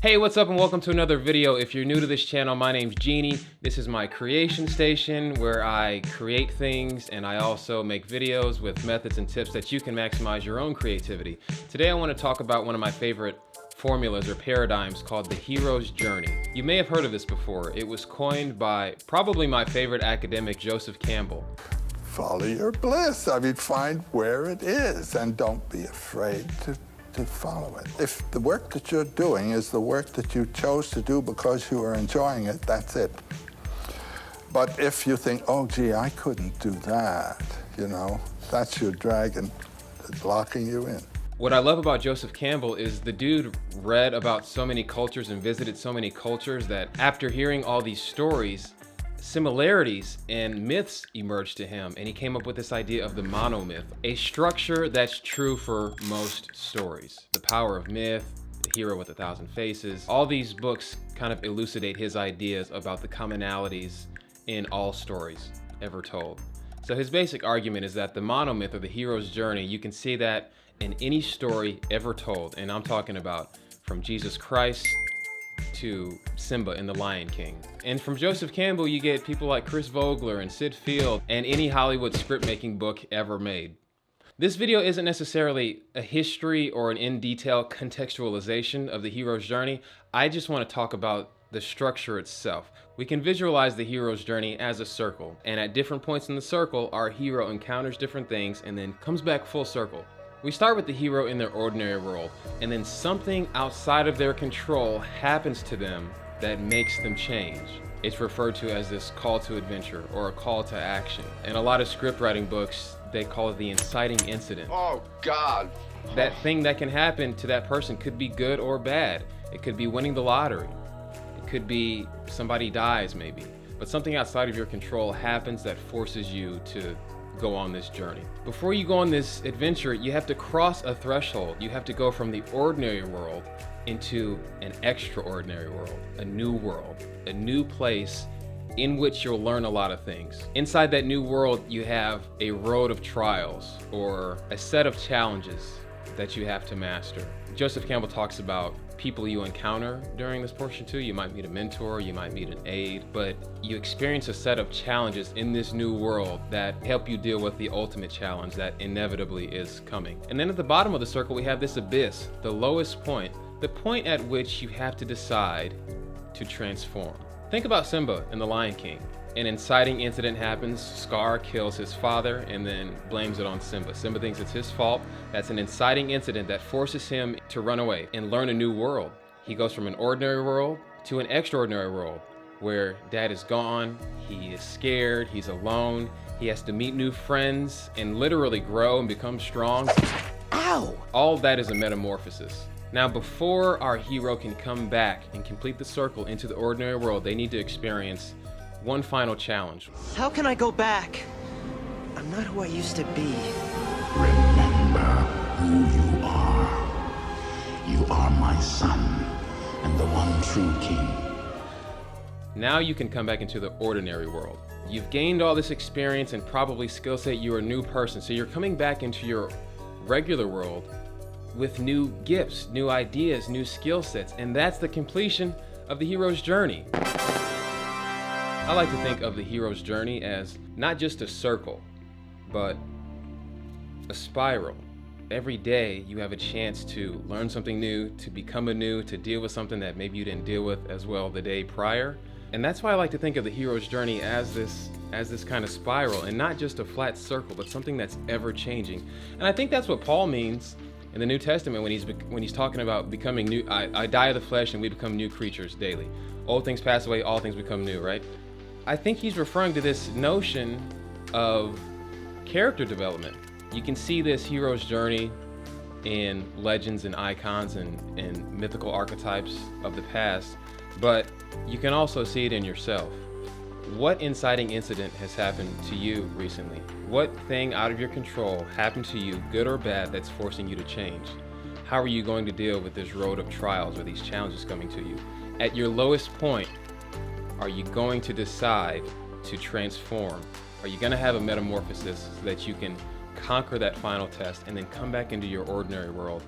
Hey, what's up and welcome to another video. If you're new to this channel, my name's Genie. This is my creation station where I create things and I also make videos with methods and tips that you can maximize your own creativity. Today I want to talk about one of my favorite formulas or paradigms called the hero's journey. You may have heard of this before. It was coined by probably my favorite academic, Joseph Campbell. Follow your bliss. I mean, find where it is and don't be afraid to follow it. If the work that you're doing is the work that you chose to do because you are enjoying it, that's it. But if you think, oh, gee, I couldn't do that, you know, that's your dragon locking you in. What I love about Joseph Campbell is the dude read about so many cultures and visited so many cultures that after hearing all these stories, similarities and myths emerged to him, and he came up with this idea of the monomyth, a structure that's true for most stories. The Power of Myth, The Hero with 1,000 Faces, all these books kind of elucidate his ideas about the commonalities in all stories ever told. So his basic argument is that the monomyth or the hero's journey, you can see that in any story ever told, and I'm talking about from Jesus Christ to Simba in The Lion King. And from Joseph Campbell, you get people like Chris Vogler and Sid Field and any Hollywood script-making book ever made. This video isn't necessarily a history or an in-detail contextualization of the hero's journey. I just want to talk about the structure itself. We can visualize the hero's journey as a circle, and at different points in the circle, our hero encounters different things and then comes back full circle. We start with the hero in their ordinary world, and then something outside of their control happens to them that makes them change. It's referred to as this call to adventure or a call to action. In a lot of script writing books, they call it the inciting incident. Oh, God. That thing that can happen to that person could be good or bad. It could be winning the lottery. It could be somebody dies maybe. But something outside of your control happens that forces you to go on this journey. Before you go on this adventure, you have to cross a threshold. You have to go from the ordinary world into an extraordinary world, a new place in which you'll learn a lot of things. Inside that new world, you have a road of trials or a set of challenges that you have to master. Joseph Campbell talks about people you encounter during this portion too. You might meet a mentor, you might meet an aide, but you experience a set of challenges in this new world that help you deal with the ultimate challenge that inevitably is coming. And then at the bottom of the circle, we have this abyss, the lowest point, the point at which you have to decide to transform. Think about Simba in The Lion King. An inciting incident happens, Scar kills his father and then blames it on Simba. Simba thinks it's his fault. That's an inciting incident that forces him to run away and learn a new world. He goes from an ordinary world to an extraordinary world where dad is gone, he is scared, he's alone, he has to meet new friends and literally grow and become strong. Ow! All of that is a metamorphosis. Now, before our hero can come back and complete the circle into the ordinary world, they need to experience one final challenge. How can I go back? I'm not who I used to be. Remember who you are. You are my son, and the one true king. Now you can come back into the ordinary world. You've gained all this experience and probably skill set. You're a new person, so you're coming back into your regular world with new gifts, new ideas, new skill sets, and that's the completion of the hero's journey. I like to think of the hero's journey as not just a circle, but a spiral. Every day you have a chance to learn something new, to become anew, to deal with something that maybe you didn't deal with as well the day prior. And that's why I like to think of the hero's journey as this kind of spiral, and not just a flat circle, but something that's ever changing. And I think that's what Paul means in the New Testament when he's talking about becoming new. I die of the flesh and we become new creatures daily. Old things pass away, all things become new, right? I think he's referring to this notion of character development. You can see this hero's journey in legends and icons and mythical archetypes of the past, but you can also see it in yourself. What inciting incident has happened to you recently? What thing out of your control happened to you, good or bad, that's forcing you to change? How are you going to deal with this road of trials or these challenges coming to you? At your lowest point, are you going to decide to transform? Are you going to have a metamorphosis so that you can conquer that final test and then come back into your ordinary world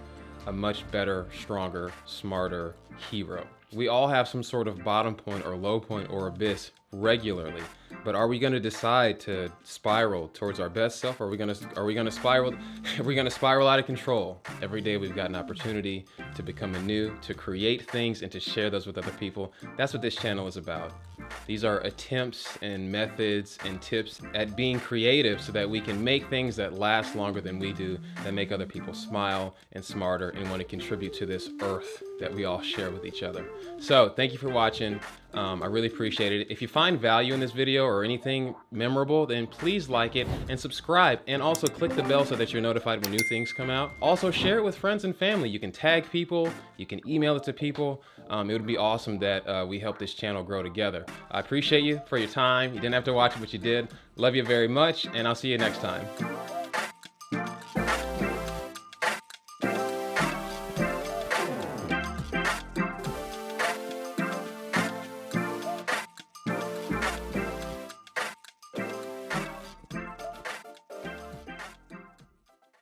a much better, stronger, smarter, hero. We all have some sort of bottom point or low point or abyss regularly, but are we going to decide to spiral towards our best self? Or are we going to spiral out of control? Every day we've got an opportunity to become anew, to create things and to share those with other people. That's what this channel is about. These are attempts and methods and tips at being creative so that we can make things that last longer than we do, that make other people smile and smarter and want to contribute to this earth that we all share with each other. So thank you for watching. I really appreciate it. If you find value in this video or anything memorable, then please like it and subscribe, and also click the bell so that you're notified when new things come out. Also share it with friends and family. You can tag people, you can email it to people. It would be awesome that we help this channel grow together. I appreciate you for your time. You didn't have to watch it, but you did. Love you very much, and I'll see you next time.